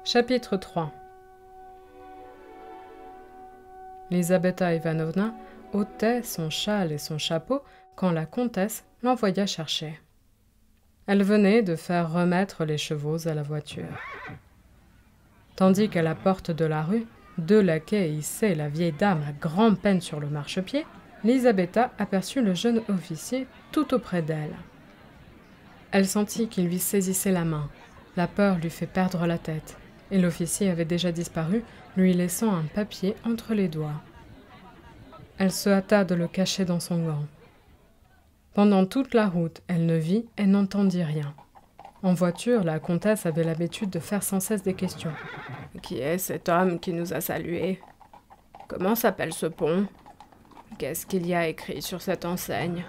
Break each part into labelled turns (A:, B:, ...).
A: Chapitre 3. Lisabeta Ivanovna ôtait son châle et son chapeau quand la comtesse l'envoya chercher. Elle venait de faire remettre les chevaux à la voiture. Tandis qu'à la porte de la rue, 2 laquais hissaient la vieille dame à grand-peine sur le marchepied, Lisabeta aperçut le jeune officier tout auprès d'elle. Elle sentit qu'il lui saisissait la main. La peur lui fait perdre la tête, et l'officier avait déjà disparu, lui laissant un papier entre les doigts. Elle se hâta de le cacher dans son gant. Pendant toute la route, elle ne vit et n'entendit rien. En voiture, la comtesse avait l'habitude de faire sans cesse des questions. « Qui est cet homme qui nous a salués? Comment s'appelle ce pont? Qu'est-ce qu'il y a écrit sur cette enseigne ?»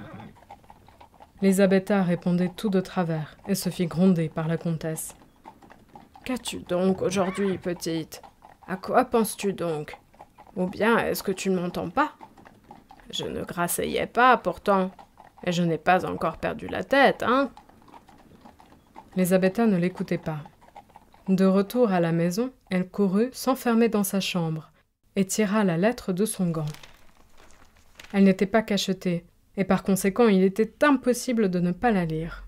A: Lisabeta répondait tout de travers et se fit gronder par la comtesse. « Qu'as-tu donc aujourd'hui, petite? À quoi penses-tu donc? Ou bien est-ce que tu ne m'entends pas? Je ne grasseyais pas, pourtant, et je n'ai pas encore perdu la tête, hein ?» Lisabeta ne l'écoutait pas. De retour à la maison, elle courut s'enfermer dans sa chambre et tira la lettre de son gant. Elle n'était pas cachetée, et par conséquent il était impossible de ne pas la lire.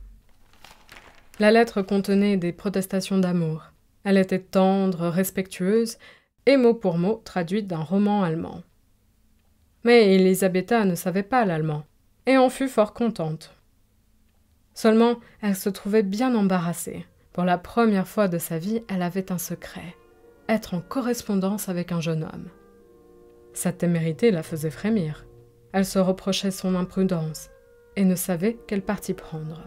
A: La lettre contenait des protestations d'amour. Elle était tendre, respectueuse, et mot pour mot traduite d'un roman allemand. Mais Lisabeta ne savait pas l'allemand, et en fut fort contente. Seulement, elle se trouvait bien embarrassée. Pour la première fois de sa vie, elle avait un secret, être en correspondance avec un jeune homme. Sa témérité la faisait frémir. Elle se reprochait son imprudence et ne savait quel parti prendre.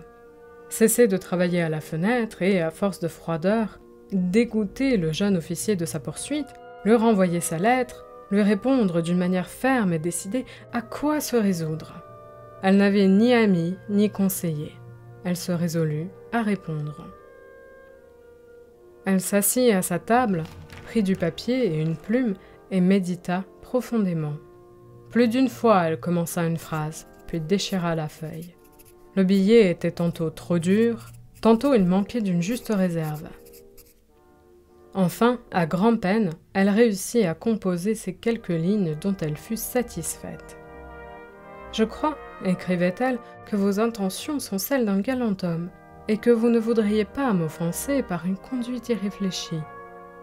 A: Cesser de travailler à la fenêtre et, à force de froideur, dégoûter le jeune officier de sa poursuite, lui renvoyer sa lettre, lui répondre d'une manière ferme et décidée, à quoi se résoudre? Elle n'avait ni ami ni conseiller. Elle se résolut à répondre. Elle s'assit à sa table, prit du papier et une plume et médita profondément. Plus d'une fois, elle commença une phrase, puis déchira la feuille. Le billet était tantôt trop dur, tantôt il manquait d'une juste réserve. Enfin, à grand-peine, elle réussit à composer ces quelques lignes dont elle fut satisfaite. « Je crois, écrivait-elle, que vos intentions sont celles d'un galant homme, et que vous ne voudriez pas m'offenser par une conduite irréfléchie.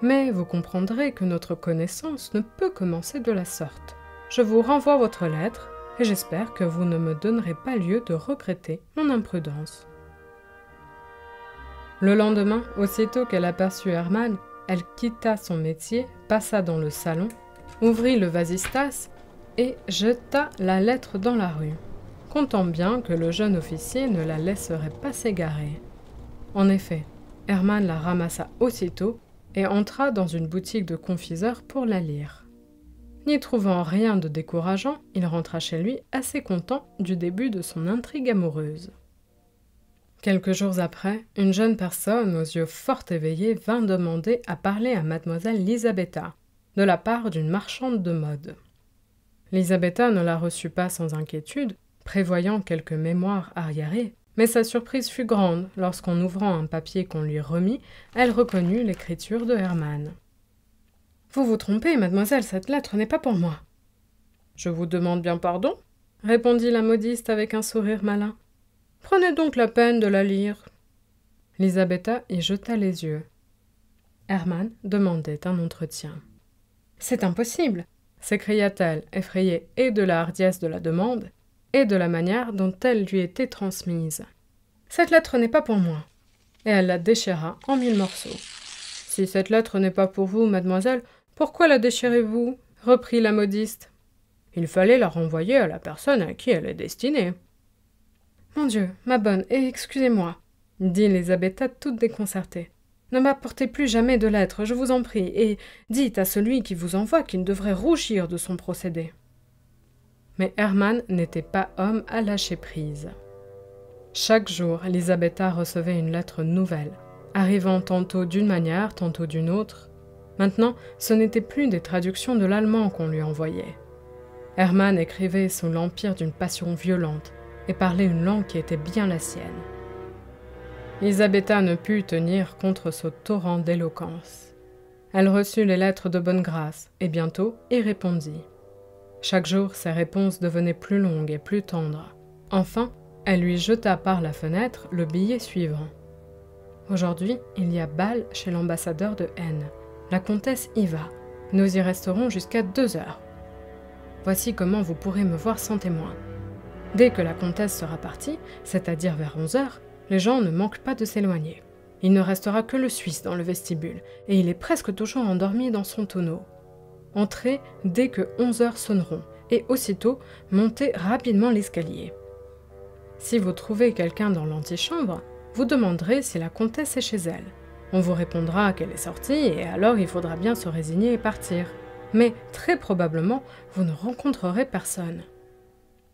A: Mais vous comprendrez que notre connaissance ne peut commencer de la sorte. Je vous renvoie votre lettre, et j'espère que vous ne me donnerez pas lieu de regretter mon imprudence. » Le lendemain, aussitôt qu'elle aperçut Hermann, elle quitta son métier, passa dans le salon, ouvrit le vasistas et jeta la lettre dans la rue, comptant bien que le jeune officier ne la laisserait pas s'égarer. En effet, Hermann la ramassa aussitôt et entra dans une boutique de confiseur pour la lire. N'y trouvant rien de décourageant, il rentra chez lui assez content du début de son intrigue amoureuse. Quelques jours après, une jeune personne aux yeux fort éveillés vint demander à parler à mademoiselle Lisabeta, de la part d'une marchande de mode. Lisabeta ne la reçut pas sans inquiétude, prévoyant quelques mémoires arriérés, mais sa surprise fut grande lorsqu'en ouvrant un papier qu'on lui remit, elle reconnut l'écriture de Hermann. « Vous vous trompez, mademoiselle, cette lettre n'est pas pour moi. »« Je vous demande bien pardon, » répondit la modiste avec un sourire malin. « Prenez donc la peine de la lire. » Lisabeta y jeta les yeux. Hermann demandait un entretien. « C'est impossible !» s'écria-t-elle, effrayée et de la hardiesse de la demande, et de la manière dont elle lui était transmise. « Cette lettre n'est pas pour moi. » Et elle la déchira en 1000 morceaux. « Si cette lettre n'est pas pour vous, mademoiselle, pourquoi la déchirez-vous » reprit la modiste. « Il fallait la renvoyer à la personne à qui elle est destinée. »« Mon Dieu, ma bonne, et excusez-moi, » dit Lisabeta toute déconcertée. « Ne m'apportez plus jamais de lettres, je vous en prie, et dites à celui qui vous envoie qu'il devrait rougir de son procédé. » Mais Hermann n'était pas homme à lâcher prise. Chaque jour, Lisabeta recevait une lettre nouvelle, arrivant tantôt d'une manière, tantôt d'une autre. Maintenant, ce n'était plus des traductions de l'allemand qu'on lui envoyait. Hermann écrivait sous l'empire d'une passion violente et parlait une langue qui était bien la sienne. Lisabeta ne put tenir contre ce torrent d'éloquence. Elle reçut les lettres de bonne grâce et bientôt y répondit. Chaque jour, ses réponses devenaient plus longues et plus tendres. Enfin, elle lui jeta par la fenêtre le billet suivant. « Aujourd'hui, il y a bal chez l'ambassadeur de N. La comtesse y va. Nous y resterons jusqu'à 2 heures. Voici comment vous pourrez me voir sans témoin. Dès que la comtesse sera partie, c'est-à-dire vers 11 heures, les gens ne manquent pas de s'éloigner. Il ne restera que le Suisse dans le vestibule, et il est presque toujours endormi dans son tonneau. Entrez dès que 11 heures sonneront, et aussitôt montez rapidement l'escalier. Si vous trouvez quelqu'un dans l'antichambre, vous demanderez si la comtesse est chez elle. On vous répondra qu'elle est sortie, et alors il faudra bien se résigner et partir. Mais très probablement, vous ne rencontrerez personne.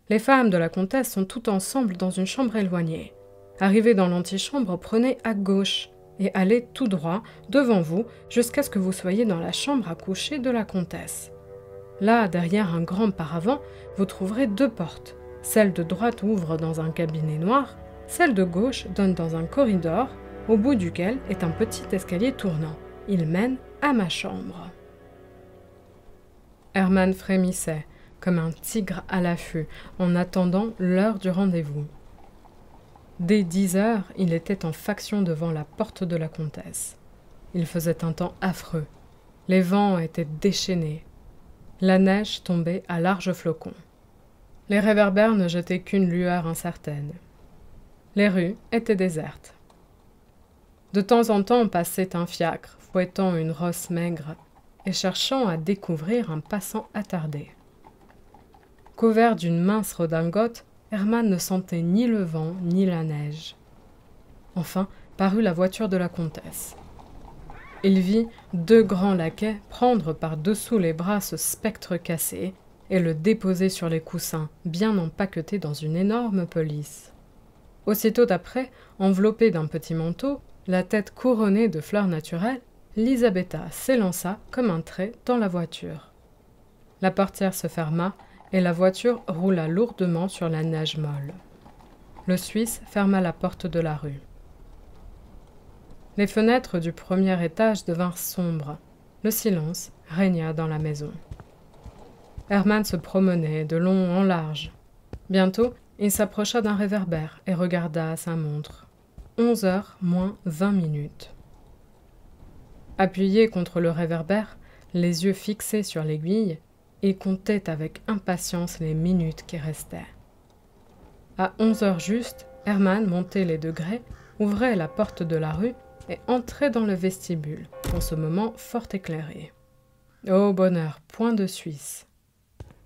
A: Les femmes de la comtesse sont toutes ensemble dans une chambre éloignée. Arrivez dans l'antichambre, prenez à gauche et allez tout droit devant vous jusqu'à ce que vous soyez dans la chambre à coucher de la comtesse. Là, derrière un grand paravent, vous trouverez 2 portes. Celle de droite ouvre dans un cabinet noir, celle de gauche donne dans un corridor, au bout duquel est un petit escalier tournant. Il mène à ma chambre. Hermann frémissait, comme un tigre à l'affût, en attendant l'heure du rendez-vous. Dès 10 heures, il était en faction devant la porte de la comtesse. Il faisait un temps affreux. Les vents étaient déchaînés. La neige tombait à larges flocons. Les réverbères ne jetaient qu'une lueur incertaine. Les rues étaient désertes. De temps en temps passait un fiacre, fouettant une rosse maigre et cherchant à découvrir un passant attardé. Couvert d'une mince redingote, Hermann ne sentait ni le vent ni la neige. Enfin, parut la voiture de la comtesse. Il vit 2 grands laquais prendre par-dessous les bras ce spectre cassé et le déposer sur les coussins, bien empaqueté dans une énorme pelisse. Aussitôt après, enveloppée d'un petit manteau, la tête couronnée de fleurs naturelles, Lisabetta s'élança comme un trait dans la voiture. La portière se ferma et la voiture roula lourdement sur la neige molle. Le Suisse ferma la porte de la rue. Les fenêtres du premier étage devinrent sombres. Le silence régna dans la maison. Hermann se promenait de long en large. Bientôt, il s'approcha d'un réverbère et regarda à sa montre. 11 heures moins 20 minutes. Appuyé contre le réverbère, les yeux fixés sur l'aiguille, il comptait avec impatience les minutes qui restaient. À 11 heures juste, Hermann montait les degrés, ouvrait la porte de la rue et entrait dans le vestibule, en ce moment fort éclairé. Oh bonheur, point de Suisse.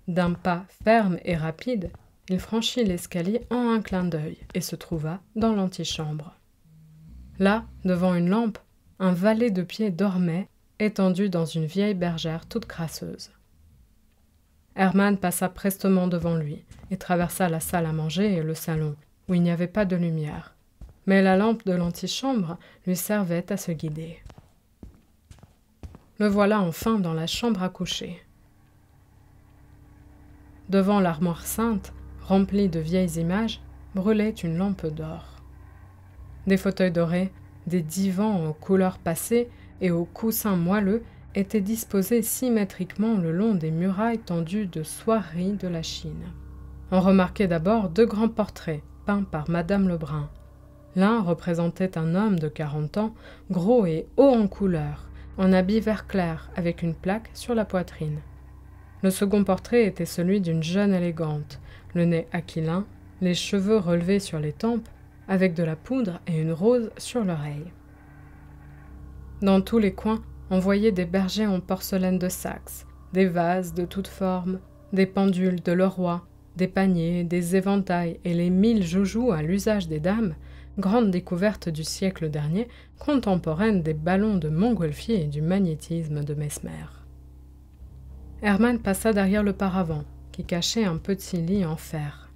A: D'un pas ferme et rapide, il franchit l'escalier en un clin d'œil et se trouva dans l'antichambre. Là, devant une lampe, un valet de pied dormait, étendu dans une vieille bergère toute crasseuse. Hermann passa prestement devant lui et traversa la salle à manger et le salon, où il n'y avait pas de lumière. Mais la lampe de l'antichambre lui servait à se guider. Le voilà enfin dans la chambre à coucher. Devant l'armoire sainte, remplie de vieilles images, brûlait une lampe d'or. Des fauteuils dorés, des divans aux couleurs passées et aux coussins moelleux étaient disposés symétriquement le long des murailles tendues de soieries de la Chine. On remarquait d'abord 2 grands portraits, peints par Madame Lebrun. L'un représentait un homme de 40 ans, gros et haut en couleur, en habit vert clair, avec une plaque sur la poitrine. Le second portrait était celui d'une jeune élégante, le nez aquilin, les cheveux relevés sur les tempes, avec de la poudre et une rose sur l'oreille. Dans tous les coins, on voyait des bergers en porcelaine de Saxe, des vases de toutes formes, des pendules de Leroy, des paniers, des éventails et les 1000 joujoux à l'usage des dames, grande découverte du siècle dernier, contemporaine des ballons de Montgolfier et du magnétisme de Mesmer. Hermann passa derrière le paravent, qui cachait un petit lit en fer.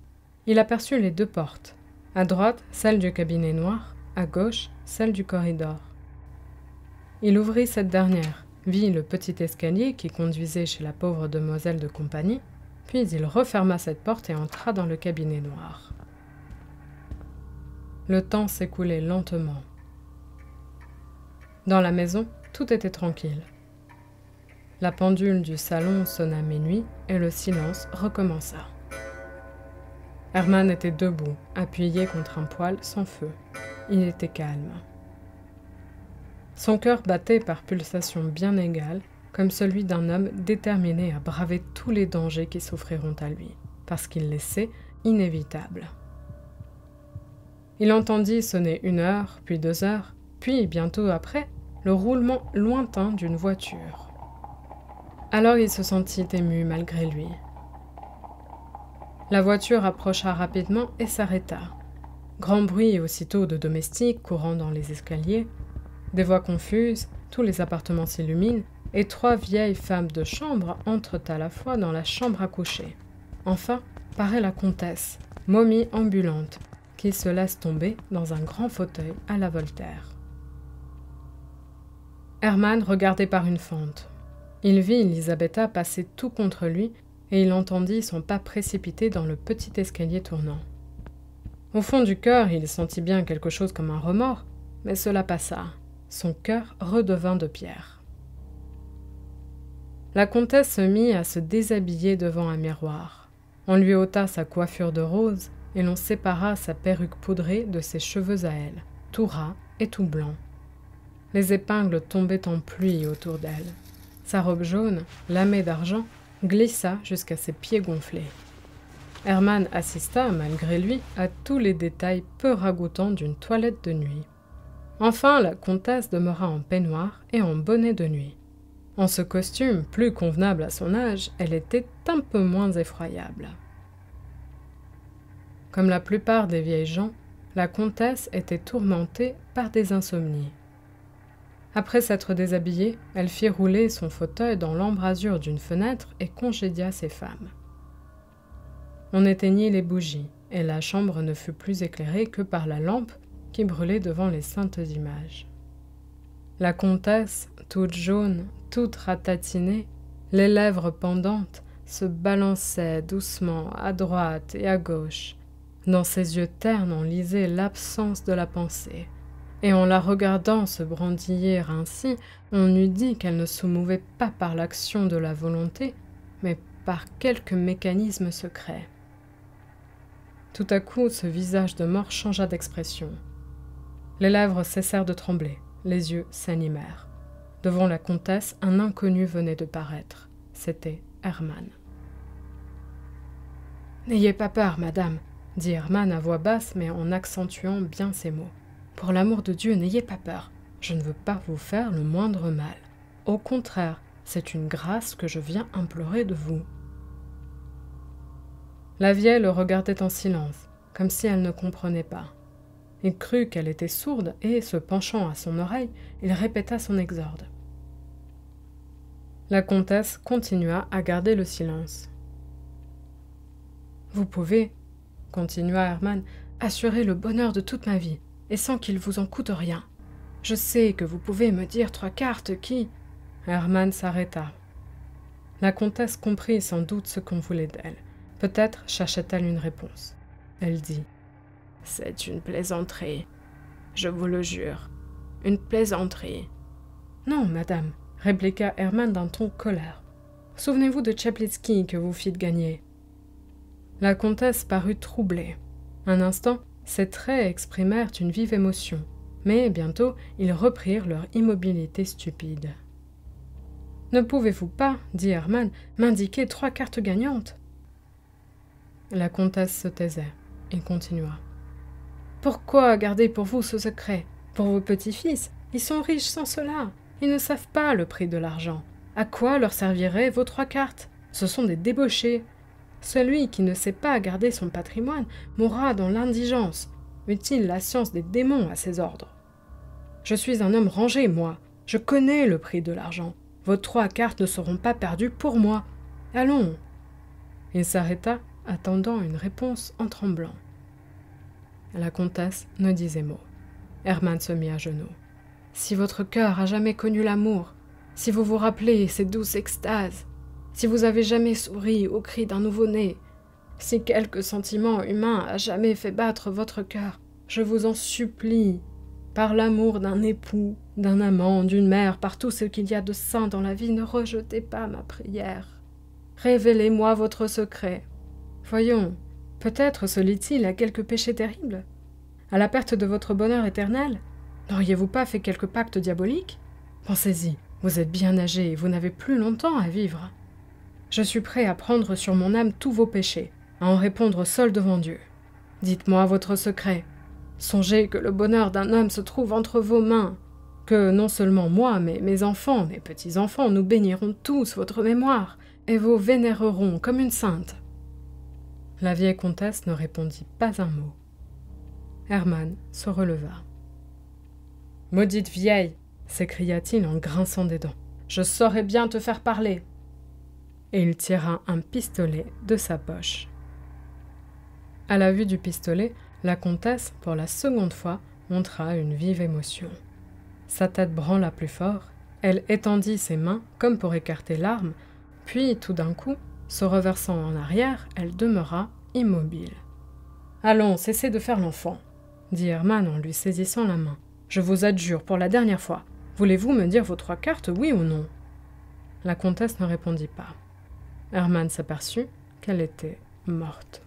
A: Il aperçut les 2 portes. À droite, celle du cabinet noir, à gauche, celle du corridor. Il ouvrit cette dernière, vit le petit escalier qui conduisait chez la pauvre demoiselle de compagnie, puis il referma cette porte et entra dans le cabinet noir. Le temps s'écoulait lentement. Dans la maison, tout était tranquille. La pendule du salon sonna minuit et le silence recommença. Hermann était debout, appuyé contre un poêle sans feu. Il était calme. Son cœur battait par pulsations bien égales, comme celui d'un homme déterminé à braver tous les dangers qui s'offriront à lui, parce qu'il les sait inévitables. Il entendit sonner 1 heure, puis 2 heures, puis, bientôt après, le roulement lointain d'une voiture. Alors il se sentit ému malgré lui. La voiture approcha rapidement et s'arrêta. Grand bruit aussitôt de domestiques courant dans les escaliers, des voix confuses, tous les appartements s'illuminent, et 3 vieilles femmes de chambre entrent à la fois dans la chambre à coucher. Enfin, paraît la comtesse, momie ambulante, qui se laisse tomber dans un grand fauteuil à la Voltaire. Hermann regardait par une fente. Il vit Elisabetta passer tout contre lui et il entendit son pas précipité dans le petit escalier tournant. Au fond du cœur, il sentit bien quelque chose comme un remords, mais cela passa. Son cœur redevint de pierre. La comtesse se mit à se déshabiller devant un miroir. On lui ôta sa coiffure de rose et l'on sépara sa perruque poudrée de ses cheveux à elle, tout ras et tout blanc. Les épingles tombaient en pluie autour d'elle. Sa robe jaune, lamée d'argent, glissa jusqu'à ses pieds gonflés. Hermann assista, malgré lui, à tous les détails peu ragoûtants d'une toilette de nuit. Enfin, la comtesse demeura en peignoir et en bonnet de nuit. En ce costume, plus convenable à son âge, elle était un peu moins effroyable. Comme la plupart des vieilles gens, la comtesse était tourmentée par des insomnies. Après s'être déshabillée, elle fit rouler son fauteuil dans l'embrasure d'une fenêtre et congédia ses femmes. On éteignit les bougies, et la chambre ne fut plus éclairée que par la lampe qui brûlait devant les saintes images. La comtesse, toute jaune, toute ratatinée, les lèvres pendantes, se balançait doucement à droite et à gauche. Dans ses yeux ternes, on lisait l'absence de la pensée. Et en la regardant se brandiller ainsi, on eût dit qu'elle ne se mouvait pas par l'action de la volonté, mais par quelque mécanisme secret. Tout à coup, ce visage de mort changea d'expression. Les lèvres cessèrent de trembler, les yeux s'animèrent. Devant la comtesse, un inconnu venait de paraître. C'était Hermann. « N'ayez pas peur, madame », dit Hermann à voix basse, mais en accentuant bien ses mots. « Pour l'amour de Dieu, n'ayez pas peur. Je ne veux pas vous faire le moindre mal. Au contraire, c'est une grâce que je viens implorer de vous. » La vieille le regardait en silence, comme si elle ne comprenait pas. Il crut qu'elle était sourde et, se penchant à son oreille, il répéta son exorde. La comtesse continua à garder le silence. « Vous pouvez, continua Hermann, assurer le bonheur de toute ma vie, et sans qu'il vous en coûte rien. Je sais que vous pouvez me dire 3 cartes qui... » Hermann s'arrêta. La comtesse comprit sans doute ce qu'on voulait d'elle. Peut-être cherchait-elle une réponse. Elle dit « C'est une plaisanterie. Je vous le jure. Une plaisanterie. »« Non, madame, » répliqua Hermann d'un ton colère. « Souvenez-vous de Chaplitzky que vous fîtes gagner. » La comtesse parut troublée. Un instant, ses traits exprimèrent une vive émotion, mais bientôt ils reprirent leur immobilité stupide. « Ne pouvez-vous pas, dit Hermann, m'indiquer 3 cartes gagnantes ?» La comtesse se taisait et continua. « Pourquoi garder pour vous ce secret? Pour vos petits-fils, ils sont riches sans cela. Ils ne savent pas le prix de l'argent. À quoi leur serviraient vos 3 cartes? Ce sont des débauchés. Celui qui ne sait pas garder son patrimoine mourra dans l'indigence. Eût-il la science des démons à ses ordres? Je suis un homme rangé, moi. Je connais le prix de l'argent. Vos 3 cartes ne seront pas perdues pour moi. Allons. » Il s'arrêta, attendant une réponse en tremblant. La comtesse ne disait mot. Hermann se mit à genoux. « Si votre cœur a jamais connu l'amour, si vous vous rappelez ces douces extases, si vous avez jamais souri au cri d'un nouveau-né, si quelque sentiment humain a jamais fait battre votre cœur, je vous en supplie, par l'amour d'un époux, d'un amant, d'une mère, par tout ce qu'il y a de saint dans la vie, ne rejetez pas ma prière. Révélez-moi votre secret. Voyons, peut-être se lie-t-il à quelque péché terrible? À la perte de votre bonheur éternel? N'auriez-vous pas fait quelque pacte diabolique? Pensez-y, vous êtes bien âgé et vous n'avez plus longtemps à vivre. Je suis prêt à prendre sur mon âme tous vos péchés, à en répondre seul devant Dieu. Dites-moi votre secret. Songez que le bonheur d'un homme se trouve entre vos mains, que non seulement moi, mais mes enfants, mes petits-enfants, nous bénirons tous votre mémoire, et vous vénérerons comme une sainte. La vieille comtesse ne répondit pas un mot. Hermann se releva. « Maudite vieille !» s'écria-t-il en grinçant des dents. « Je saurais bien te faire parler !» Et il tira un pistolet de sa poche. À la vue du pistolet, la comtesse, pour la seconde fois, montra une vive émotion. Sa tête branla plus fort, elle étendit ses mains comme pour écarter l'arme, puis tout d'un coup, se reversant en arrière, elle demeura immobile. « Allons, cessez de faire l'enfant !» dit Hermann en lui saisissant la main. « Je vous adjure pour la dernière fois. Voulez-vous me dire vos 3 cartes, oui ou non ?» La comtesse ne répondit pas. Hermann s'aperçut qu'elle était morte.